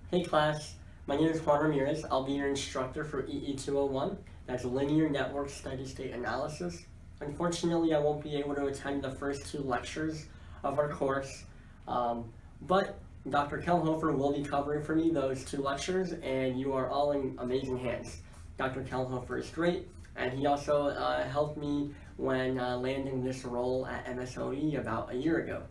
Hey class, my name is Juan Ramirez. I'll be your instructor for EE201. That's Linear Network Steady State Analysis. Unfortunately, I won't be able to attend the first two lectures of our course, but Dr. Kelhofer will be covering for me those two lectures, and you are all in amazing hands. Dr. Kelhofer is great, and he also helped me when landing this role at MSOE about a year ago.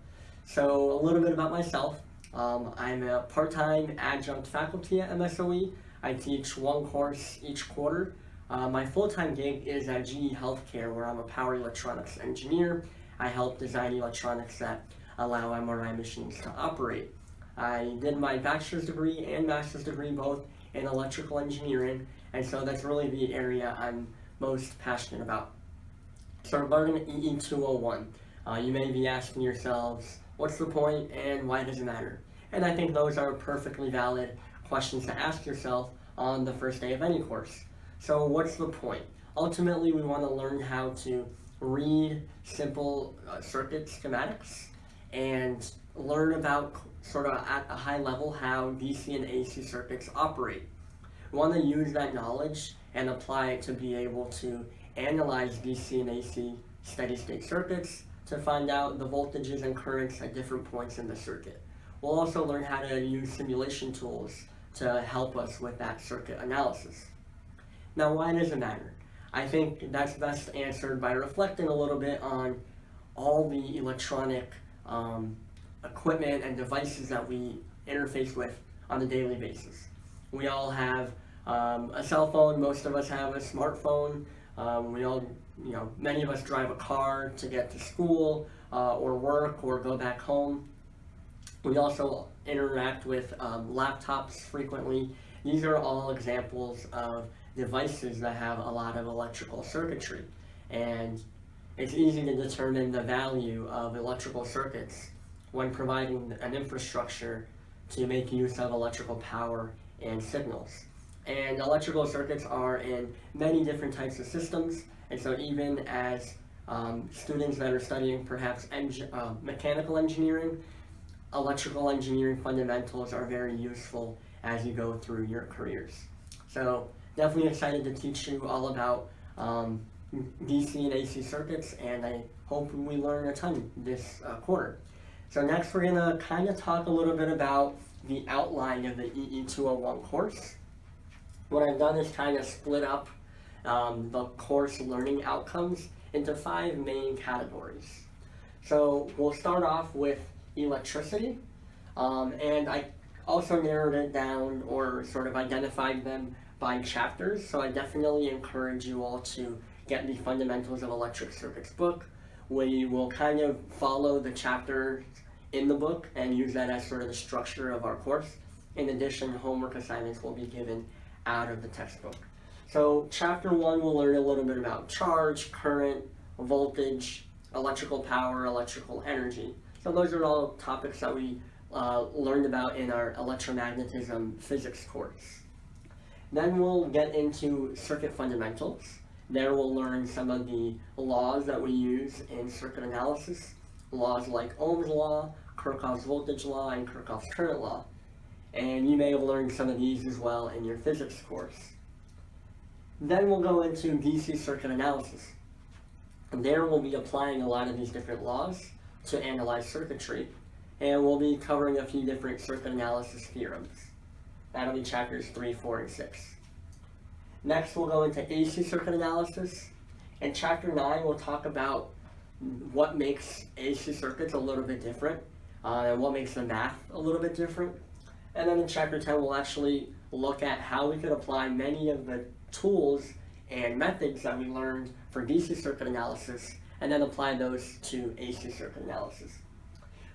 So a little bit about myself. I'm a part-time adjunct faculty at MSOE. I teach one course each quarter. My full-time gig is at GE Healthcare, where I'm a power electronics engineer. I help design electronics that allow MRI machines to operate. I did my bachelor's degree and master's degree both in electrical engineering, and so that's really the area I'm most passionate about. So regarding EE201, you may be asking yourselves, what's the point and why does it matter? And I think those are perfectly valid questions to ask yourself on the first day of any course. So what's the point? Ultimately, we want to learn how to read simple circuit schematics and learn about sort of at a high level how DC and AC circuits operate. We want to use that knowledge and apply it to be able to analyze DC and AC steady state circuits to find out the voltages and currents at different points in the circuit. We'll also learn how to use simulation tools to help us with that circuit analysis. Now, why does it matter? I think that's best answered by reflecting a little bit on all the electronic equipment and devices that we interface with on a daily basis. We all have a cell phone, most of us have a smartphone, many of us drive a car to get to school or work or go back home. We also interact with laptops frequently. These are all examples of devices that have a lot of electrical circuitry, and it's easy to determine the value of electrical circuits when providing an infrastructure to make use of electrical power and signals. And electrical circuits are in many different types of systems, and so even as students that are studying perhaps mechanical engineering, electrical engineering fundamentals are very useful as you go through your careers. So definitely excited to teach you all about DC and AC circuits, and I hope we learn a ton this quarter. So next we're going to kind of talk a little bit about the outline of the EE201 course. What I've done is kind of split up the course learning outcomes into 5 main categories. So we'll start off with electricity, and I also narrowed it down or sort of identified them by chapters, so I definitely encourage you all to get the Fundamentals of Electric Circuits book. We will kind of follow the chapters in the book and use that as sort of the structure of our course. In addition, homework assignments will be given out of the textbook. So chapter 1 will learn a little bit about charge, current, voltage, electrical power, electrical energy. So those are all topics that we learned about in our electromagnetism physics course. Then we'll get into circuit fundamentals. There we'll learn some of the laws that we use in circuit analysis, laws like Ohm's law, Kirchhoff's voltage law, and Kirchhoff's current law. And you may have learned some of these as well in your physics course. Then we'll go into DC circuit analysis. And there we'll be applying a lot of these different laws to analyze circuitry, and we'll be covering a few different circuit analysis theorems. That'll be chapters 3, 4, and 6. Next we'll go into AC circuit analysis. In chapter 9 we'll talk about what makes AC circuits a little bit different, and what makes the math a little bit different. And then in chapter 10 we'll actually look at how we could apply many of the tools and methods that we learned for DC circuit analysis and then apply those to AC circuit analysis.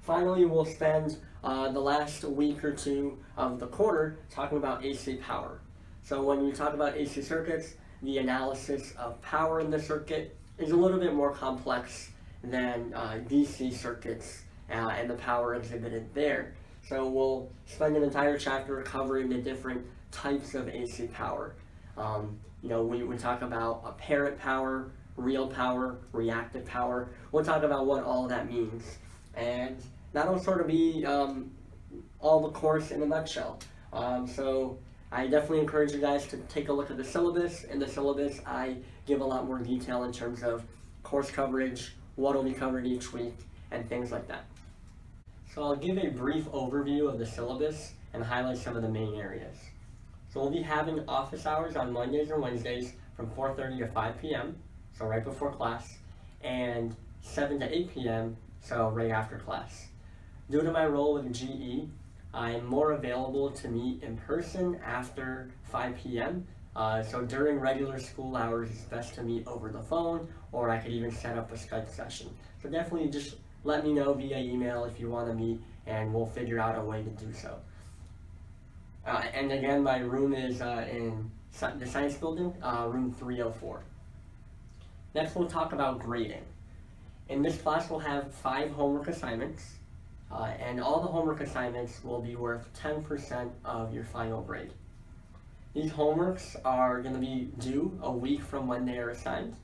Finally, we'll spend the last week or two of the quarter talking about AC power. So when we talk about AC circuits, the analysis of power in the circuit is a little bit more complex than DC circuits and the power exhibited there. So we'll spend an entire chapter covering the different types of AC power. We talk about apparent power, real power, reactive power. We'll talk about what all that means. And that'll sort of be all the course in a nutshell. So I definitely encourage you guys to take a look at the syllabus. In the syllabus, I give a lot more detail in terms of course coverage, what will be covered each week, and things like that. So I'll give a brief overview of the syllabus and highlight some of the main areas. So we'll be having office hours on Mondays and Wednesdays from 4:30 to 5 p.m., so right before class, and 7 to 8 p.m., so right after class. Due to my role with GE, I'm more available to meet in person after 5 p.m. So during regular school hours, it's best to meet over the phone, or I could even set up a Skype session. So definitely just let me know via email if you want to meet, and we'll figure out a way to do so. And again, my room is in the science building, room 304. Next, we'll talk about grading. In this class, we'll have 5 homework assignments, and all the homework assignments will be worth 10% of your final grade. These homeworks are going to be due a week from when they are assigned.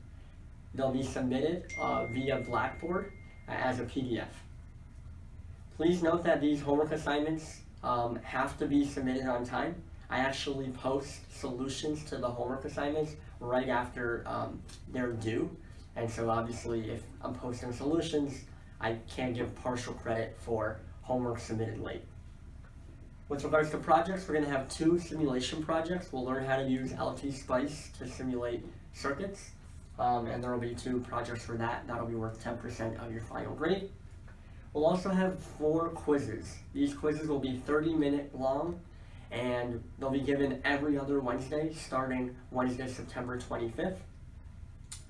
They'll be submitted via Blackboard as a PDF. Please note that these homework assignments have to be submitted on time. I actually post solutions to the homework assignments right after they're due, and so obviously if I'm posting solutions, I can't give partial credit for homework submitted late. With regards to projects, we're going to have 2 simulation projects. We'll learn how to use LT Spice to simulate circuits, and there will be 2 projects for that. That'll be worth 10% of your final grade. We'll also have 4 quizzes. These quizzes will be 30-minute long, and they'll be given every other Wednesday, starting Wednesday, September 25th.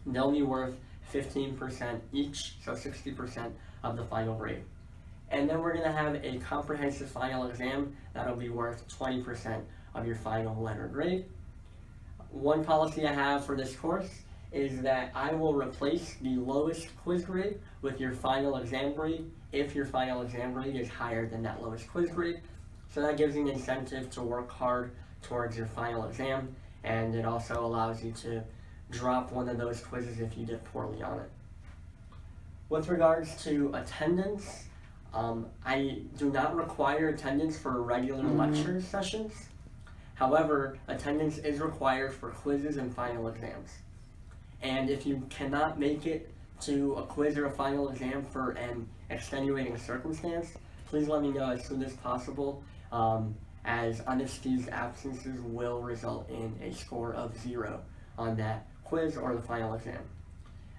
They'll be worth 15% each, so 60% of the final grade. And then we're going to have a comprehensive final exam that'll be worth 20% of your final letter grade. One policy I have for this course is that I will replace the lowest quiz grade with your final exam grade if your final exam grade is higher than that lowest quiz grade. So that gives you an incentive to work hard towards your final exam, and it also allows you to drop one of those quizzes if you did poorly on it. With regards to attendance, I do not require attendance for regular lecture sessions. However, attendance is required for quizzes and final exams. And if you cannot make it to a quiz or a final exam for an extenuating circumstance, please let me know as soon as possible, as unexcused absences will result in a score of 0 on that quiz or the final exam.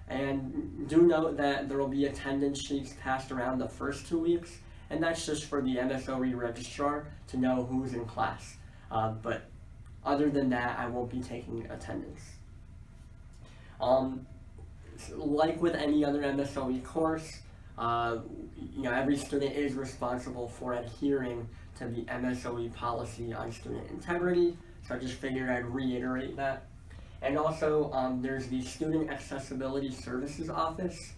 And do note that there will be attendance sheets passed around the first 2 weeks, and that's just for the MSOE registrar to know who's in class. But other than that, I won't be taking attendance. Like with any other MSOE course, every student is responsible for adhering to the MSOE policy on student integrity, so I just figured I'd reiterate that. And also, there's the Student Accessibility Services Office.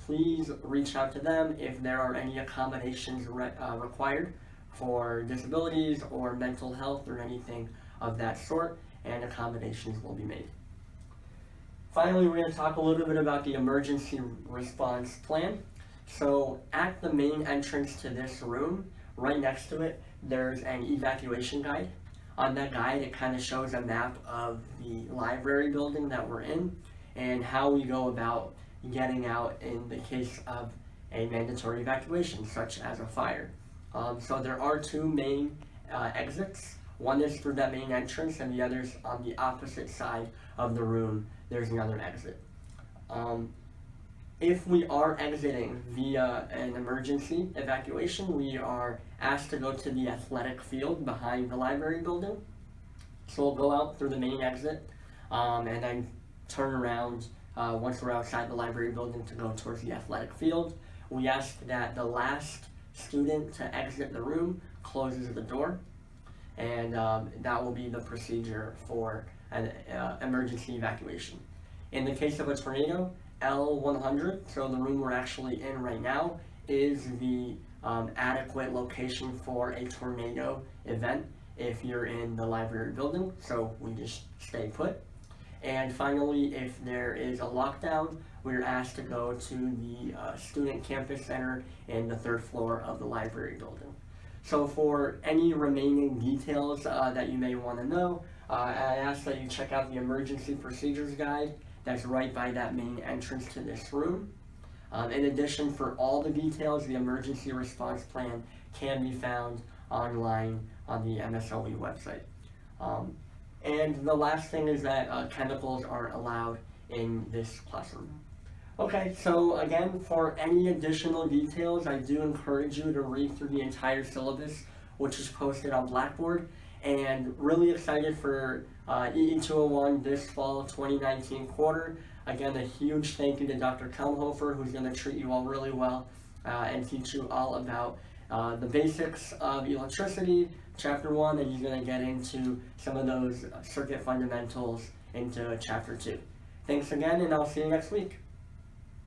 Please reach out to them if there are any accommodations required for disabilities or mental health or anything of that sort, and accommodations will be made. Finally, we're going to talk a little bit about the emergency response plan. So at the main entrance to this room, right next to it, there's an evacuation guide. On that guide, it kind of shows a map of the library building that we're in and how we go about getting out in the case of a mandatory evacuation, such as a fire. So there are 2 main exits. One is through that main entrance, and the other's on the opposite side of the room. There's another exit. If we are exiting via an emergency evacuation, we are asked to go to the athletic field behind the library building. So we'll go out through the main exit and then turn around once we're outside the library building to go towards the athletic field. We ask that the last student to exit the room closes the door, and that will be the procedure for an emergency evacuation. In the case of a tornado, L100, so the room we're actually in right now, is the adequate location for a tornado event if you're in the library building, so we just stay put. And finally, if there is a lockdown, we're asked to go to the student campus center in the 3rd floor of the library building. So for any remaining details that you may want to know, I ask that you check out the emergency procedures guide that's right by that main entrance to this room. In addition, for all the details, the emergency response plan can be found online on the MSLE website. And the last thing is that chemicals aren't allowed in this classroom. Okay, so again, for any additional details, I do encourage you to read through the entire syllabus, which is posted on Blackboard, and really excited for EE201 this fall 2019 quarter. Again, a huge thank you to Dr. Kelmhofer, who's going to treat you all really well and teach you all about the basics of electricity, Chapter 1, and he's going to get into some of those circuit fundamentals into Chapter 2. Thanks again, and I'll see you next week.